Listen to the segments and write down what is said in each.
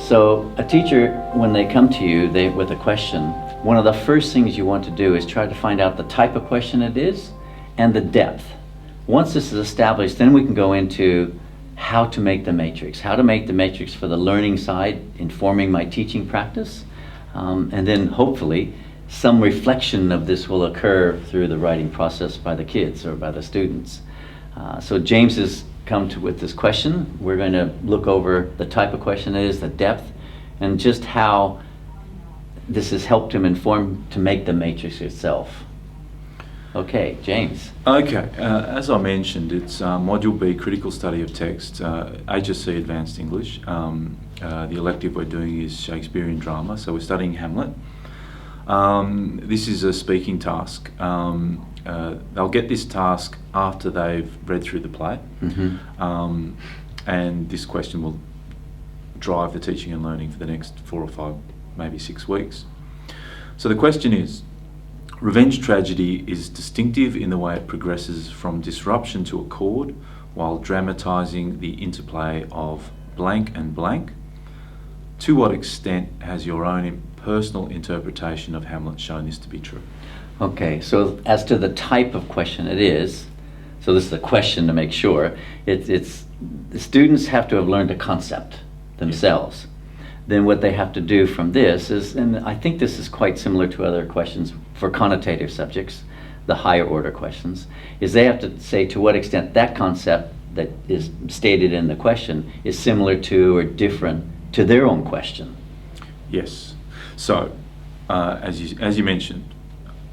So a teacher, when they come to you with a question, one of the first things you want to do is try to find out the type of question it is and the depth. Once this is established, then we can go into how to make the matrix for the learning side, informing my teaching practice, and then hopefully some reflection of this will occur through the writing process by the kids or by the students. So James has come with this question. We're going to look over the type of question it is, the depth, and just how this has helped him inform to make the matrix itself. Okay, James. Okay, as I mentioned, it's Module B, Critical Study of Text, HSC Advanced English. The elective we're doing is Shakespearean drama, so we're studying Hamlet. This is a speaking task. They'll get this task after they've read through the play, and this question will drive the teaching and learning for the next 4 or 5, maybe 6 weeks. So the question is, revenge tragedy is distinctive in the way it progresses from disruption to accord while dramatising the interplay of blank and blank. To what extent has your own personal interpretation of Hamlet shown this to be true? Okay, so as to the type of question it is, so this is a question to make sure, it's the students have to have learned a concept themselves. Then what they have to do from this is, and I think this is quite similar to other questions for connotative subjects, the higher order questions, is they have to say to what extent that concept that is stated in the question is similar to or different to their own question. Yes. So, as you mentioned,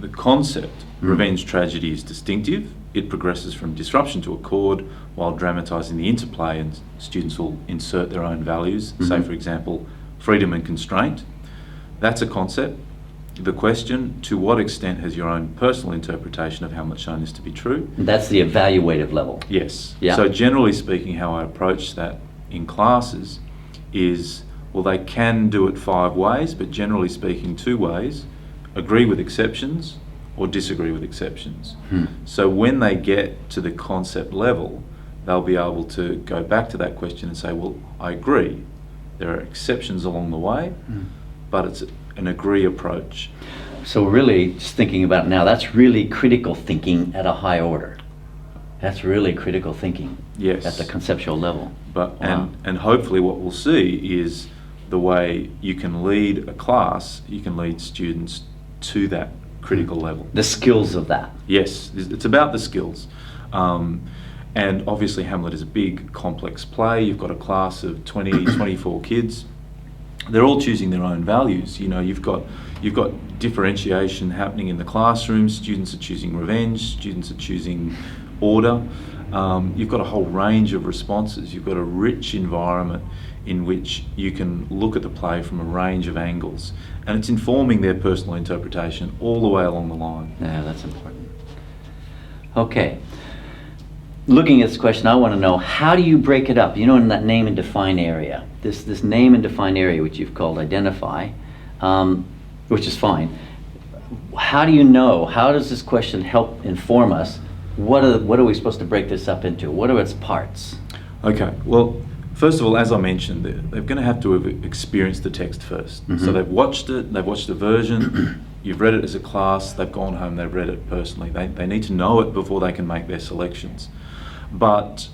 the concept, revenge tragedy, is distinctive. It progresses from disruption to accord while dramatising the interplay, and students will insert their own values. Say, for example, freedom and constraint. That's a concept. The question, to what extent has your own personal interpretation of Hamlet shown this to be true? That's the evaluative level. Yes. Yeah. So generally speaking, how I approach that in classes is, well, they can do it 5 ways, but generally speaking 2 ways: agree with exceptions or disagree with exceptions. So when they get to the concept level, they'll be able to go back to that question and say, well, I agree. There are exceptions along the way, but it's an agree approach. So really, just thinking about it now, that's really critical thinking at a high order. That's really critical thinking. Yes. At the conceptual level. But Wow. and hopefully what we'll see is the way you can lead a class, you can lead students to that critical level. The skills of that. Yes, it's about the skills. And obviously Hamlet is a big, complex play. You've got a class of 20, 24 kids. They're all choosing their own values. You know, you've got differentiation happening in the classroom. Students are choosing revenge, students are choosing order. You've got a whole range of responses. You've got a rich environment in which you can look at the play from a range of angles, and it's informing their personal interpretation all the way along the line. Yeah, that's important. Okay. Looking at this question, I want to know, how do you break it up? You know, in that name and define area, this name and define area, which you've called identify, which is fine. How do you know? How does this question help inform us? What are we supposed to break this up into? What are its parts? Okay. Well, first of all, as I mentioned, they're going to have to have experienced the text first. So they've watched it. They've watched a version. You've read it as a class. They've gone home. They've read it personally. They need to know it before they can make their selections. But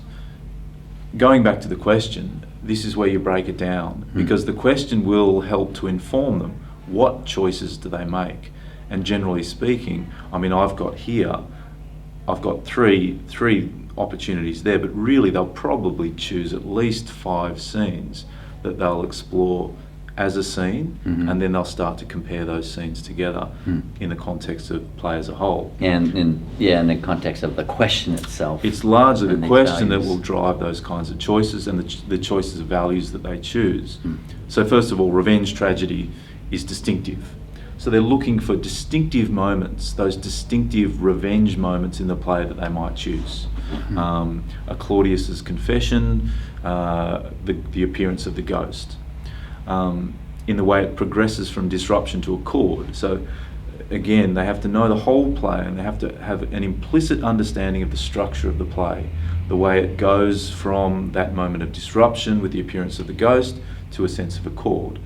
going back to the question, this is where you break it down, because the question will help to inform them. What choices do they make? And generally speaking, I mean, I've got three opportunities there, but really they'll probably choose at least 5 scenes that they'll explore as a scene, and then they'll start to compare those scenes together in the context of play as a whole. And in the context of the question itself. It's largely the question that values. will drive those kinds of choices and the choices of values that they choose. So first of all, revenge tragedy is distinctive. So they're looking for distinctive moments, those distinctive revenge moments in the play that they might choose. A Claudius's confession, the appearance of the ghost. In the way it progresses from disruption to accord. So again, they have to know the whole play, and they have to have an implicit understanding of the structure of the play, the way it goes from that moment of disruption with the appearance of the ghost to a sense of accord.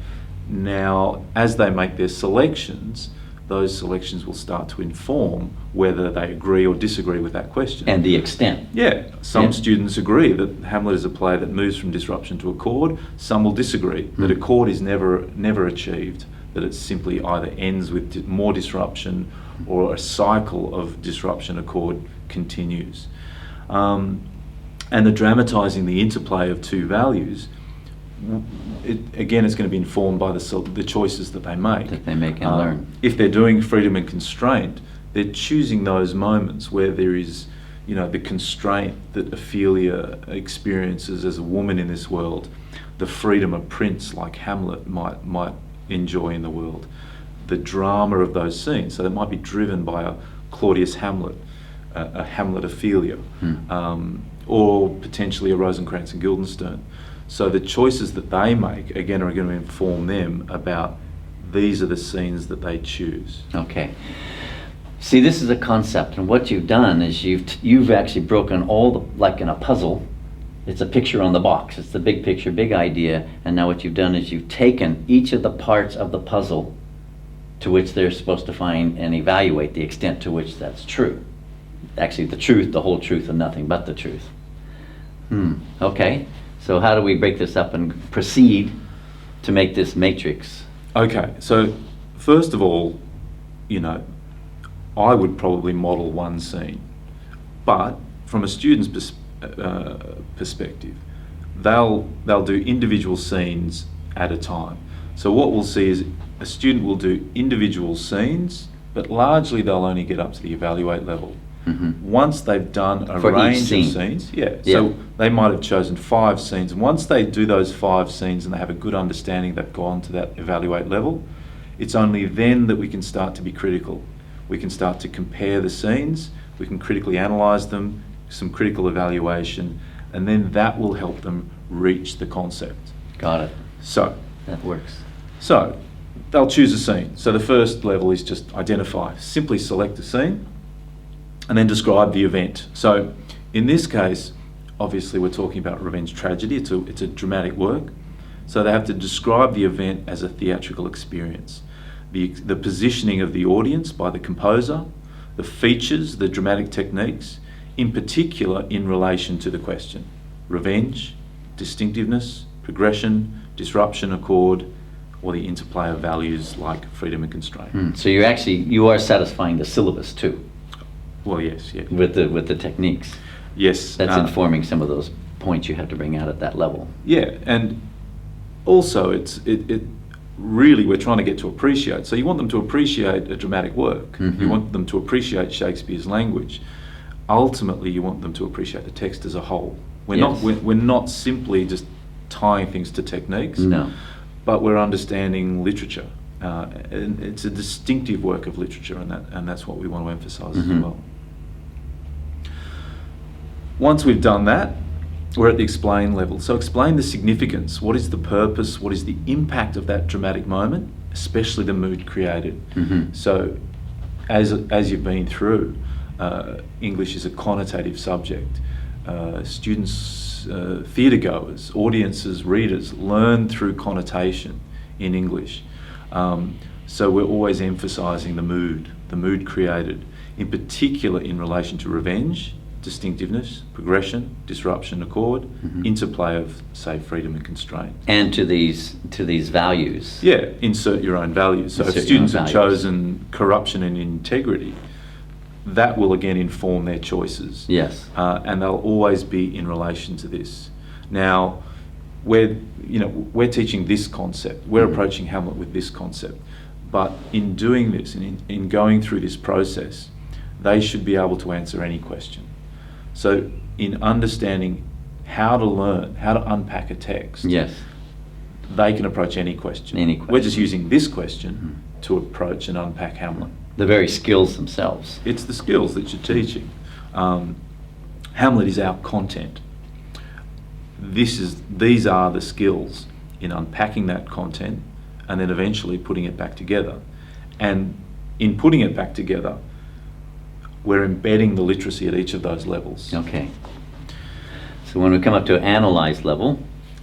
Now, as they make their selections, those selections will start to inform whether they agree or disagree with that question. And the extent. Yeah, some Yeah. students agree that Hamlet is a play that moves from disruption to accord. Some will disagree that accord is never achieved, that it simply either ends with more disruption or a cycle of disruption accord continues. And the dramatising the interplay of two values, again, it's going to be informed by the choices that they make. That they make and learn. If they're doing freedom and constraint, they're choosing those moments where there is, the constraint that Ophelia experiences as a woman in this world, the freedom a prince like Hamlet might enjoy in the world, the drama of those scenes. So they might be driven by a Claudius Hamlet, a Hamlet Ophelia, or potentially a Rosencrantz and Guildenstern. So the choices that they make, again, are going to inform them about these are the scenes that they choose. Okay. See, this is a concept, and what you've done is you've actually broken like in a puzzle. It's a picture on the box. It's the big picture, big idea, and now what you've done is you've taken each of the parts of the puzzle to which they're supposed to find and evaluate the extent to which that's true. Actually, the truth, the whole truth, and nothing but the truth. Okay. So how do we break this up and proceed to make this matrix? Okay, so first of all, I would probably model one scene, but from a student's perspective, they'll do individual scenes at a time. So what we'll see is a student will do individual scenes, but largely they'll only get up to the evaluate level. Once they've done a For each range scene. of scenes, so they might have chosen 5 scenes. And once they do those 5 scenes and they have a good understanding, they've gone to that evaluate level, it's only then that we can start to be critical. We can start to compare the scenes, we can critically analyse them, some critical evaluation, and then that will help them reach the concept. Got it. So That works. So they'll choose a scene. So the first level is just identify. Simply select a scene and then describe the event. So in this case, obviously we're talking about revenge tragedy. It's a dramatic work. So they have to describe the event as a theatrical experience. The positioning of the audience by the composer, the features, the dramatic techniques, in particular in relation to the question. Revenge, distinctiveness, progression, disruption, accord, or the interplay of values like freedom and constraint. So you are satisfying the syllabus too, Well, yes, yeah. with the techniques. Yes. That's informing some of those points you have to bring out at that level. Yeah, and also it really we're trying to get to appreciate. So you want them to appreciate a dramatic work. You want them to appreciate Shakespeare's language. Ultimately, you want them to appreciate the text as a whole. We're not simply just tying things to techniques. No. But we're understanding literature. And it's a distinctive work of literature, and that's what we want to emphasise as well. Once we've done that, we're at the explain level. So explain the significance. What is the purpose? What is the impact of that dramatic moment, especially the mood created? So as you've been through, English is a connotative subject. Students, theatre goers, audiences, readers learn through connotation in English. So we're always emphasising the mood created, in particular in relation to revenge, distinctiveness, progression, disruption, accord, interplay of, say, freedom and constraint. And to these values. Yeah, insert your own values. So Insert if your students own have values. chosen corruption and integrity, that will again inform their choices. Yes. And they'll always be in relation to this. Now, we're teaching this concept. We're approaching Hamlet with this concept. But in doing this, in going through this process, they should be able to answer any question. So in understanding how to learn, how to unpack a text, Yes. they can approach any question. Any question. We're just using this question to approach and unpack Hamlet. The very skills themselves. It's the skills that you're teaching. Hamlet is our content. These are the skills in unpacking that content and then eventually putting it back together. And in putting it back together, we're embedding the literacy at each of those levels. Okay. So when we come up to analyze level,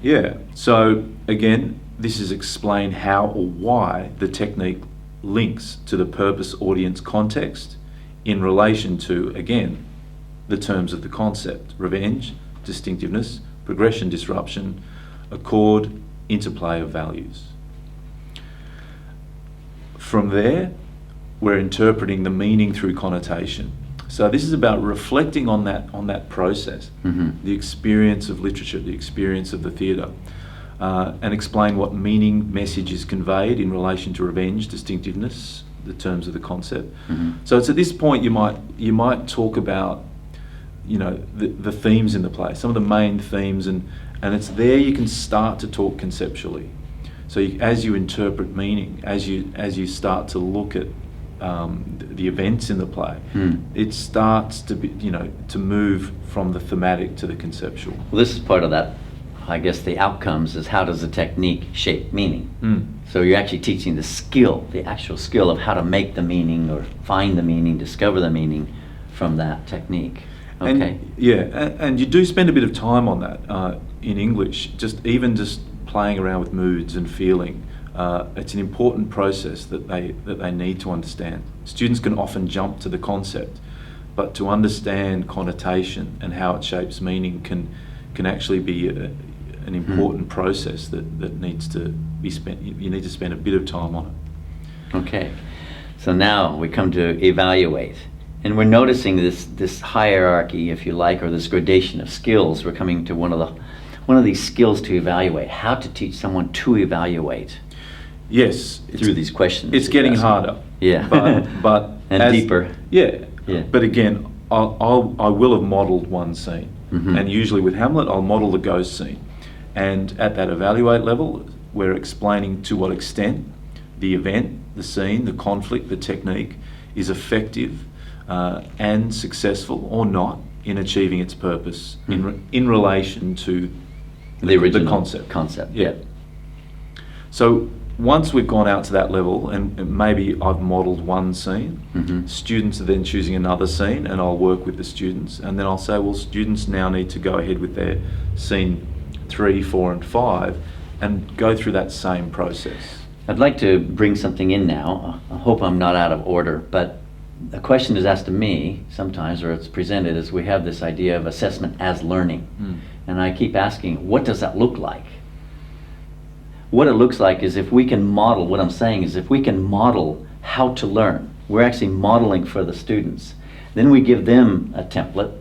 Yeah. So again, this is explain how or why the technique links to the purpose, audience, context in relation to, again, the terms of the concept: revenge, distinctiveness, progression, disruption, accord, interplay of values. From there, we're interpreting the meaning through connotation. So this is about reflecting on that process, the experience of literature, the experience of the theatre, and explain what meaning, message is conveyed in relation to revenge, distinctiveness, the terms of the concept. So it's at this point you might talk about, you know, the themes in the play, some of the main themes, and it's there you can start to talk conceptually. So as you interpret meaning, as you start to look at the events in the play, it starts to be, you know, to move from the thematic to the conceptual. Well, this is part of that, I guess the outcomes is how does the technique shape meaning? So you're actually teaching the skill, the actual skill of how to make the meaning or find the meaning, discover the meaning from that technique. Okay. And you do spend a bit of time on that in English, just playing around with moods and feeling. It's an important process that they need to understand. Students can often jump to the concept, but to understand connotation and how it shapes meaning can actually be an important process that needs to be spent. You need to spend a bit of time on it. Okay. So now we come to evaluate. And we're noticing this hierarchy, if you like, or this gradation of skills. We're coming to one of these skills to evaluate. How to teach someone to evaluate. Yes, Through these questions. It's getting harder. Yeah. But and deeper. Yeah. Yeah. But again, I will have modelled one scene, and usually with Hamlet, I'll model the ghost scene, and at that evaluate level, we're explaining to what extent the event, the scene, the conflict, the technique is effective and successful or not in achieving its purpose in relation to the original concept. Yeah. So once we've gone out to that level, and maybe I've modelled one scene, students are then choosing another scene, and I'll work with the students, and then I'll say, well, students now need to go ahead with their scene 3, 4, and 5, and go through that same process. I'd like to bring something in now. I hope I'm not out of order, but a question is asked to me sometimes, or it's presented as we have this idea of assessment as learning. And I keep asking, what does that look like? What it looks like is if we can model, what I'm saying is if we can model how to learn, we're actually modeling for the students. Then we give them a template,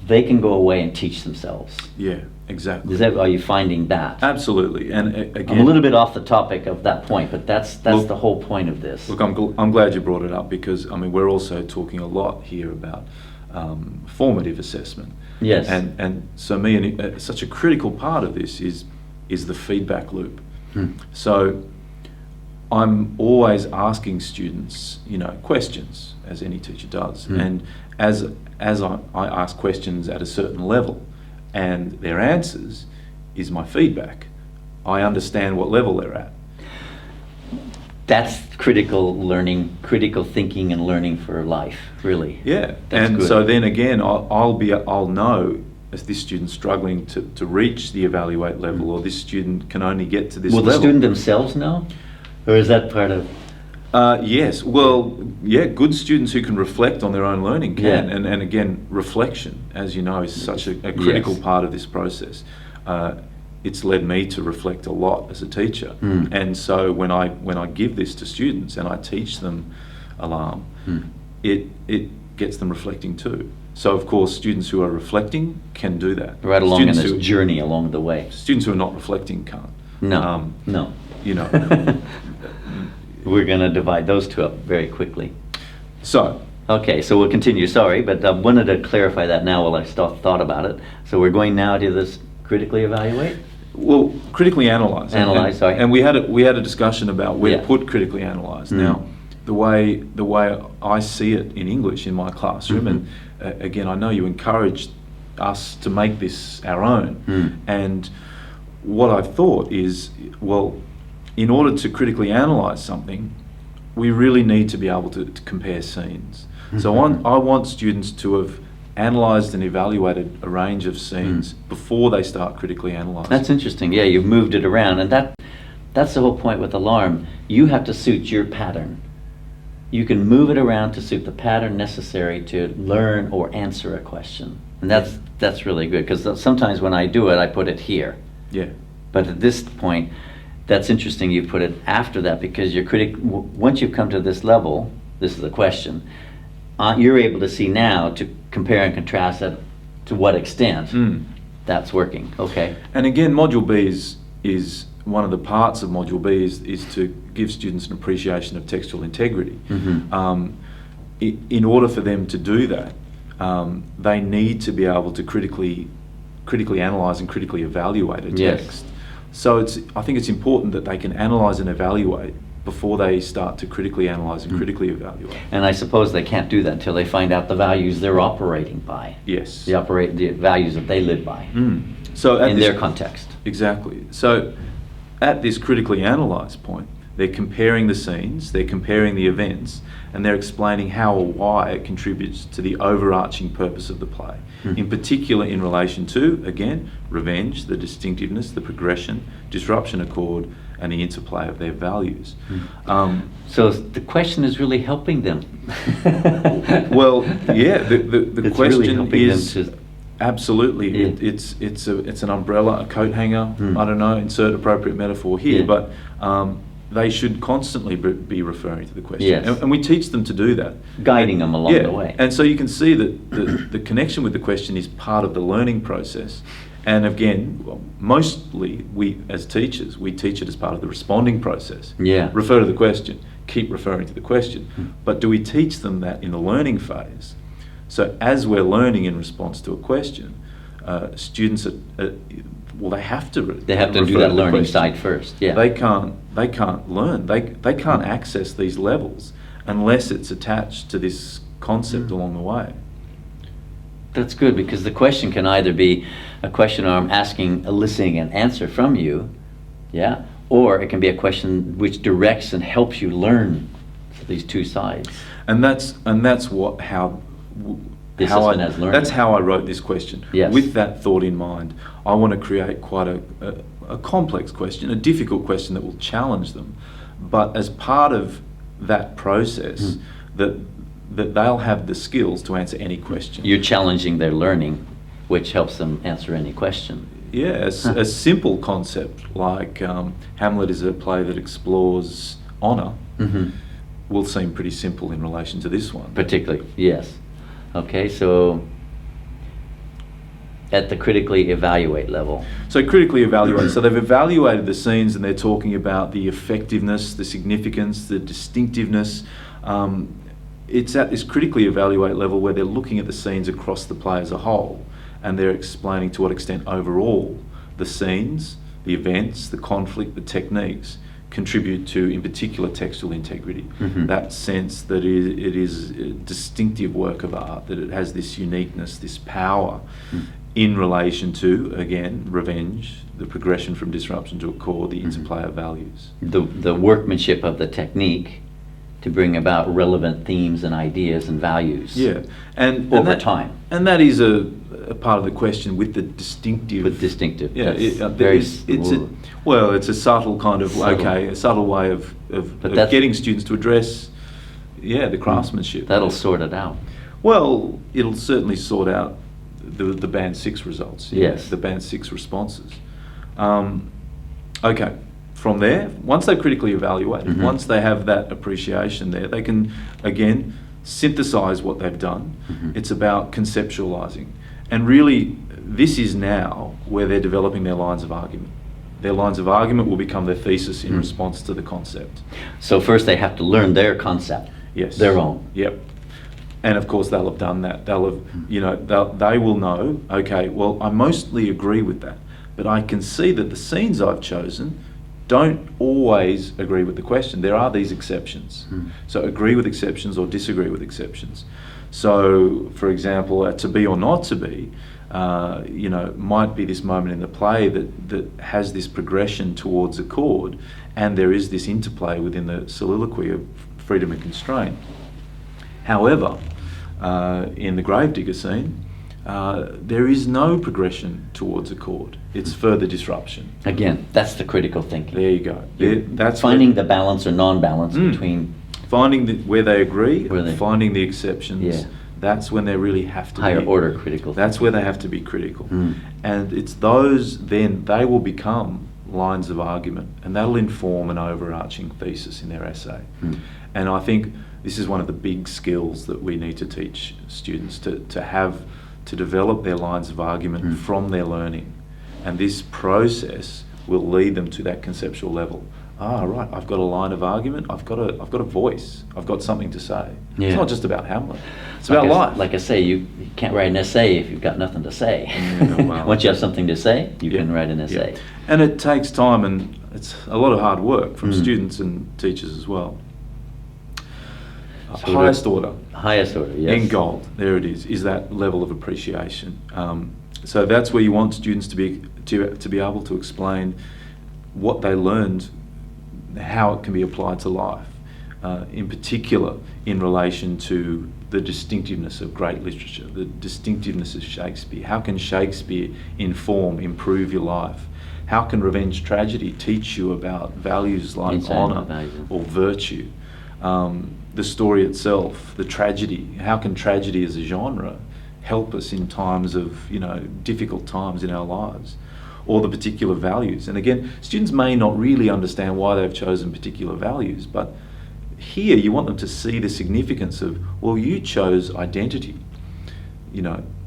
they can go away and teach themselves. Yeah, exactly. Are you finding that? Absolutely. And again, I'm a little bit off the topic of that point, but that's the whole point of this. Look, I'm glad you brought it up, because I mean we're also talking a lot here about formative assessment. Yes. And so such a critical part of this is the feedback loop. So I'm always asking students, you know, questions, as any teacher does, and as I ask questions at a certain level, and their answers is my feedback, I understand what level they're at. That's critical learning, critical thinking and learning for life, really. Yeah, That's and good. so then again, I'll know as this student's struggling to reach the evaluate level, or this student can only get to this Will level. the student themselves know? Or is that part of... Yes, well, yeah, good students who can reflect on their own learning can. Yeah. And again, reflection, as you know, is such a critical Yes. part of this process. It's led me to reflect a lot as a teacher. And so when I give this to students and I teach them Alarm, it gets them reflecting too. So of course, students who are reflecting can do that. Right along in Students this journey along the way. Students who are not reflecting can't. No, no. You know. We're going to divide those two up very quickly. So, Okay, so we'll continue, sorry, but I wanted to clarify that now while I thought about it. So we're going now to this critically evaluate? well, critically analyze. Analyze, sorry. And we had a discussion about where Yeah. to put critically analyze. Now, the way I see it in English in my classroom, and again, I know you encouraged us to make this our own. And what I've thought is, well, in order to critically analyze something, we really need to be able to compare scenes. So I want students to have analysed and evaluated a range of scenes before they start critically analysing. That's interesting. Yeah, you've moved it around, and that's the whole point with alarm. You have to suit your pattern. You can move it around to suit the pattern necessary to learn or answer a question. And that's really good, because sometimes when I do it, I put it here. Yeah. But at this point, that's interesting you put it after that, because your once you've come to this level, this is a question, you're able to see now to compare and contrast that to what extent that's working. Okay. And again, Module B is one of the parts of Module B is to give students an appreciation of textual integrity. In order for them to do that, they need to be able to critically analyse and critically evaluate a text. Yes. So I think it's important that they can analyse and evaluate before they start to critically analyse and critically evaluate. And I suppose they can't do that until they find out the values they're operating by. Yes. The values that they live by So in their context. Exactly. So at this critically analyse point, they're comparing the scenes, they're comparing the events, and they're explaining how or why it contributes to the overarching purpose of the play. In particular, in relation to, again, revenge, the distinctiveness, the progression, disruption accord, and the interplay of their values. So the question is really helping them. Well, yeah, the It's question really helping is them to. absolutely. Yeah. It's an umbrella, a coat hanger. I don't know. Insert appropriate metaphor here, Yeah. but they should constantly be referring to the question, Yes. and we teach them to do that, Guiding them along the way. And so you can see that the connection with the question is part of the learning process. And again, mostly we as teachers, we teach it as part of the responding process. Yeah. Refer to the question, keep referring to the question. But do we teach them that in the learning phase? So as we're learning in response to a question, students they have to They have to refer do that the learning question. side first. Yeah. They can't learn. They can't access these levels unless it's attached to this concept along the way. That's good, because the question can either be a question I'm eliciting an answer from you, yeah, or it can be a question which directs and helps you learn these two sides. And that's how The how assessment as learning. that's how I wrote this question. Yes. With that thought in mind, I want to create quite a complex question, a difficult question that will challenge them. But as part of that process, that they'll have the skills to answer any question. You're challenging their learning, which helps them answer any question. Yeah, a simple concept like Hamlet is a play that explores honour will seem pretty simple in relation to this one. Particularly, yes. Okay, so at the critically evaluate level. So critically evaluate. So they've evaluated the scenes and they're talking about the effectiveness, the significance, the distinctiveness. It's at this critically evaluate level where they're looking at the scenes across the play as a whole, and they're explaining to what extent overall the scenes, the events, the conflict, the techniques contribute to, in particular, textual integrity. That sense that it is a distinctive work of art, that it has this uniqueness, this power in relation to, again, revenge, the progression from disruption to accord, the interplay of values. The workmanship of the technique to bring about relevant themes and ideas and values. Yeah, and over that, time. And that is a part of the question with the distinctive. With distinctive. Yeah, That's it's a subtle kind of a subtle way of getting students to address, the craftsmanship. That'll sort it out. Well, it'll certainly sort out the Band 6 results. Yes. The Band 6 responses. Okay. From there, once they've critically evaluated, once they have that appreciation there, they can, again, synthesize what they've done. It's about conceptualizing. And really, this is now where they're developing their lines of argument. Their lines of argument will become their thesis in response to the concept. So first they have to learn their concept. Yes. Their own. Yep. And of course they'll have done that. They'll have, they will know, okay, well, I mostly agree with that, but I can see that the scenes I've chosen don't always agree with the question. There are these exceptions. So agree with exceptions or disagree with exceptions. So, for example, to be or not to be, might be this moment in the play that has this progression towards accord, and there is this interplay within the soliloquy of freedom and constraint. However, in the Gravedigger scene, there is no progression towards accord. It's further disruption. Again, that's the critical thinking. There you go. That's Finding where- the balance or non-balance Mm. between finding where they agree, Where they- finding the exceptions. Yeah. That's when they really have to higher be. order critical That's thinking. where they have to be critical. Mm. And it's those, then they will become lines of argument, and that'll inform an overarching thesis in their essay. Mm. And I think this is one of the big skills that we need to teach students to develop their lines of argument Mm. from their learning. And this process will lead them to that conceptual level. Right, I've got a line of argument, I've got a voice, I've got something to say. Yeah. It's not just about Hamlet, it's Like about I, life. like I say, you can't write an essay if you've got nothing to say. Yeah, well, Once you have something to say, you Yeah, can write an yeah. essay. And it takes time, and it's a lot of hard work from Mm. students and teachers as well. So Highest order, Highest order, yes. end goal, there it is that level of appreciation. So that's where you want students to be able to explain what they learned, how it can be applied to life, in particular in relation to the distinctiveness of great literature, the distinctiveness of Shakespeare. How can Shakespeare improve your life? How can revenge tragedy teach you about values like Inside honour values. or virtue? The story itself, the tragedy, how can tragedy as a genre help us in times of, difficult times in our lives? Or the particular values. And again, students may not really understand why they've chosen particular values, but here you want them to see the significance of, well, you chose identity.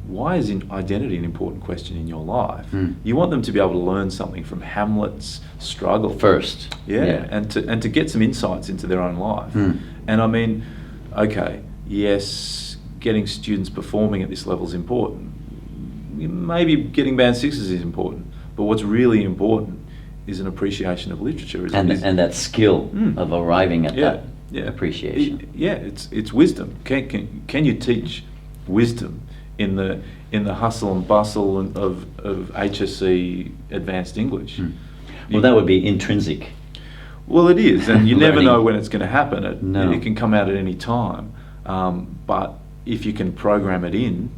Why is identity an important question in your life? Mm. You want them to be able to learn something from Hamlet's struggle. First. Yeah, and to get some insights into their own life. Mm. And I mean, okay, yes, getting students performing at this level is important. Maybe getting band sixes is important, but what's really important is an appreciation of literature. And that skill Mm. of arriving at Yeah, that yeah. appreciation. It's wisdom. Can you teach wisdom in the hustle and bustle of HSC Advanced English? Mm. Well, that would be intrinsic. Well, it is, and you never Learning. know when it's going to happen. No. It can come out at any time. But if you can program it in,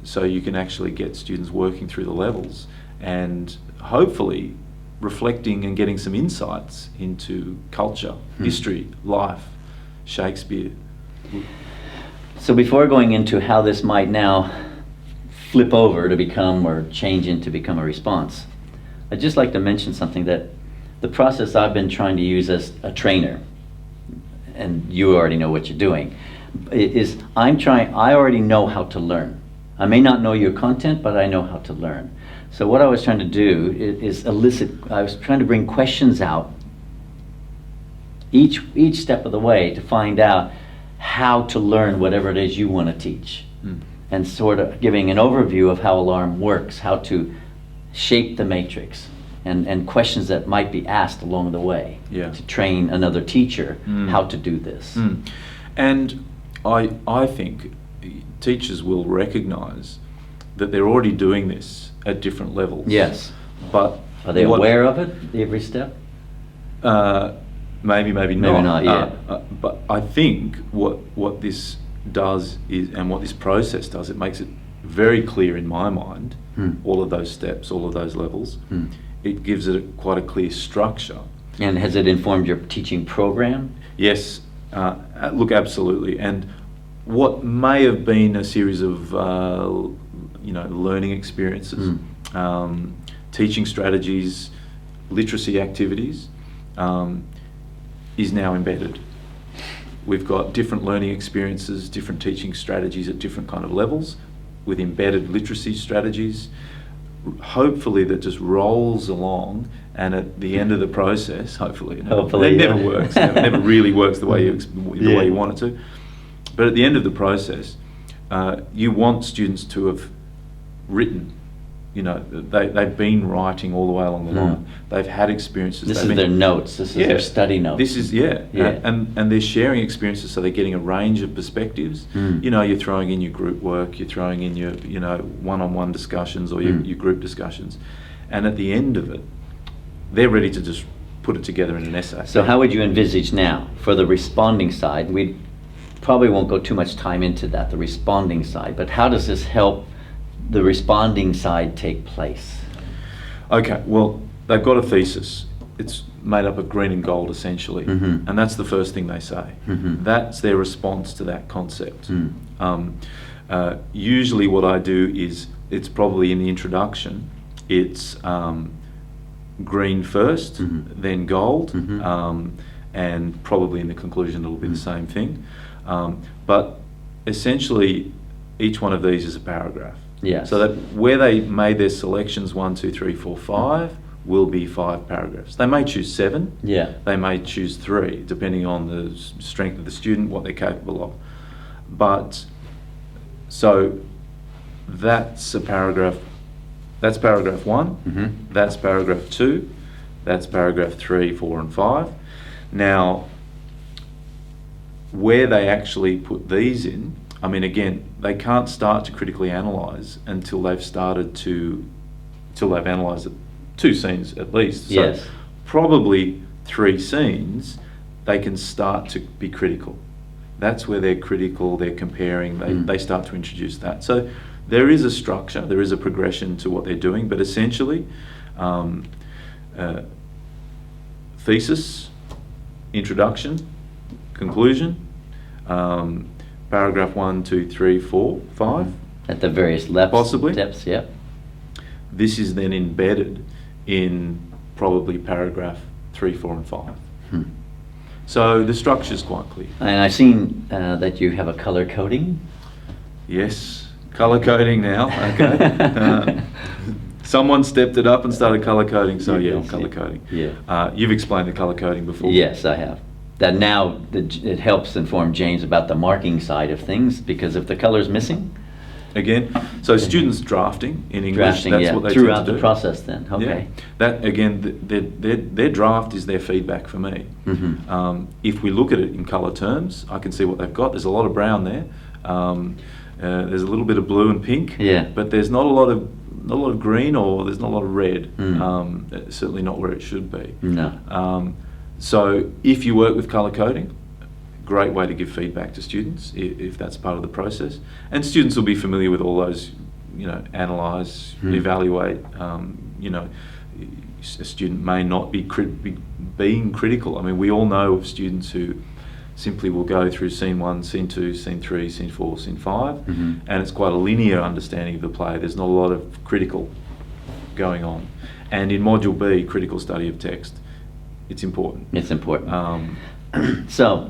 so you can actually get students working through the levels and hopefully reflecting and getting some insights into culture, history, life, Shakespeare. So before going into how this might now flip over to become or change into become a response, I'd just like to mention something that the process I've been trying to use as a trainer, and you already know what you're doing, is I already know how to learn. I may not know your content, but I know how to learn. So what I was trying to do is I was trying to bring questions out each step of the way to find out how to learn whatever it is you want to teach. Mm. And sort of giving an overview of how ALARM works, how to shape the matrix, and questions that might be asked along the way Yeah. to train another teacher Mm. how to do this. Mm. And I think teachers will recognise that they're already doing this at different levels. Yes. But Are they what- aware of it every step? Maybe not. Maybe not, yeah. But I think what this does is, and what this process does, it makes it very clear in my mind, Hmm. all of those steps, all of those levels. Hmm. It gives it quite a clear structure. And has it informed your teaching program? Yes, look, absolutely. And what may have been a series of, learning experiences, teaching strategies, literacy activities, is now embedded. We've got different learning experiences, different teaching strategies at different kind of levels, with embedded literacy strategies. Hopefully that just rolls along, and at the end of the process, hopefully, it never yeah. works. It never really works the way Yeah. way you want it to. But at the end of the process, you want students to have written. They've been writing all the way along the line. They've had experiences. This They've is been- their notes. This is Yeah. their study notes. This is Yeah. and they're sharing experiences, so they're getting a range of perspectives. Mm. You're throwing in your group work, you're throwing in your one-on-one discussions or your group discussions, and at the end of it, they're ready to just put it together in an essay. So how would you envisage now for the responding side? We probably won't go too much time into that, the responding side, but how does this help the responding side take place? Okay, well, they've got a thesis. It's made up of green and gold, essentially. Mhm. And that's the first thing they say. Mhm. That's their response to that concept. Mm. Usually what I do is, it's probably in the introduction, it's green first, Mhm. then gold, Mhm. and probably in the conclusion it'll be the Mhm. same thing. But essentially, each one of these is a paragraph. Yes. So that where they made their selections 1, 2, 3, 4, 5 will be 5 paragraphs. They may choose 7. Yeah. They may choose 3, depending on the strength of the student, what they're capable of. But so that's a paragraph. That's paragraph 1. Mhm. That's paragraph 2. That's paragraph 3, 4, and 5. Now, where they actually put these in, I mean, again, they can't start to critically analyse until they've analysed 2 scenes at least. So Yes. probably 3 scenes, they can start to be critical. That's where they're critical, they're comparing, they start to introduce that. So there is a structure, there is a progression to what they're doing, but essentially, thesis, introduction, conclusion, paragraph 1, 2, 3, 4, 5. At the various levels. Possibly. Depths, yep. This is then embedded in probably paragraph 3, 4, and 5. Hmm. So the structure is quite clear. And I've seen that you have a color coding. Yes, colour coding now. Okay. Someone stepped it up and started colour coding, so yeah, I'm Yes, colour yeah. coding. Yeah. You've explained the colour coding before. Yes, I have. That now it helps inform James about the marking side of things, because if the color's missing, Again, so students drafting in English, drafting, that's yeah, what they throughout tend to the do. process then, okay. Yeah. That again, their draft is their feedback for me. Mhm. If we look at it in colour terms, I can see what they've got. There's a lot of brown there. There's a little bit of blue and pink. Yeah. But there's not a lot of green, or there's not a lot of red. Certainly not where it should be. No. So if you work with colour coding, great way to give feedback to students if that's part of the process. And students will be familiar with all those, analyse, evaluate. A student may not be being critical. I mean, we all know of students who simply will go through scene 1, scene 2, scene 3, scene 4, scene 5, Mhm. and it's quite a linear understanding of the play. There's not a lot of critical going on. And in Module B, critical study of text, it's important. It's important. Um, So,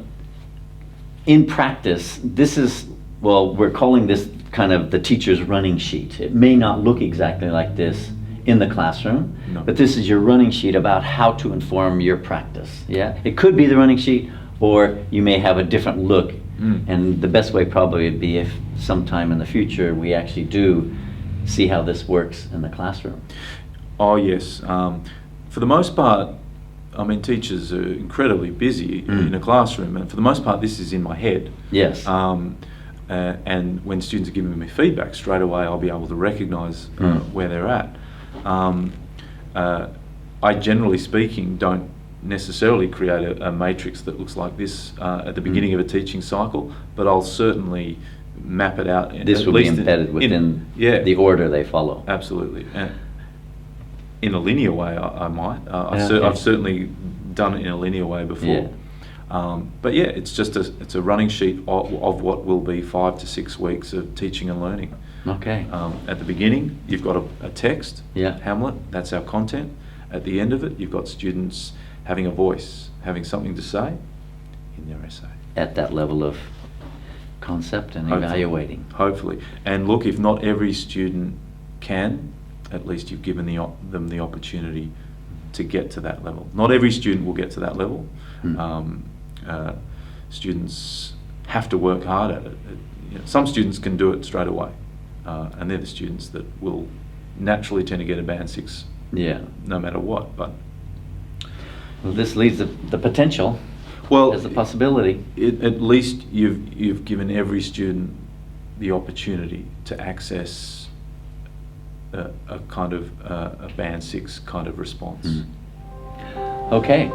in practice, this is, well, we're calling this kind of the teacher's running sheet. It may not look exactly like this in the classroom, No. but this is your running sheet about how to inform your practice. Yeah, it could be the running sheet, or you may have a different look. And the best way probably would be if sometime in the future we actually do see how this works in the classroom. Oh yes. For the most part, I mean, teachers are incredibly busy in a classroom, and for the most part, this is in my head. Yes. And when students are giving me feedback, straight away I'll be able to recognise where they're at. I, generally speaking, don't necessarily create a matrix that looks like this at the beginning of a teaching cycle, but I'll certainly map it out. This at will be least embedded within yeah, the order they follow. absolutely. In a linear way, I might. Okay. I've certainly done it in a linear way before. But yeah, it's just it's a running sheet of what will be 5 to 6 weeks of teaching and learning. Okay. At the beginning, you've got a text, Yeah. Hamlet, that's our content. At the end of it, you've got students having a voice, having something to say in their essay. At that level of concept and Hopefully. evaluating. Hopefully. And look, if not every student can, at least you've given them the opportunity to get to that level. Not every student will get to that level. Students have to work hard at it. Some students can do it straight away, and they're the students that will naturally tend to get a band 6 Yeah. no matter what. But Well, this leaves the potential well, as a possibility. at least you've given every student the opportunity to access a kind of a band 6 kind of response. Okay.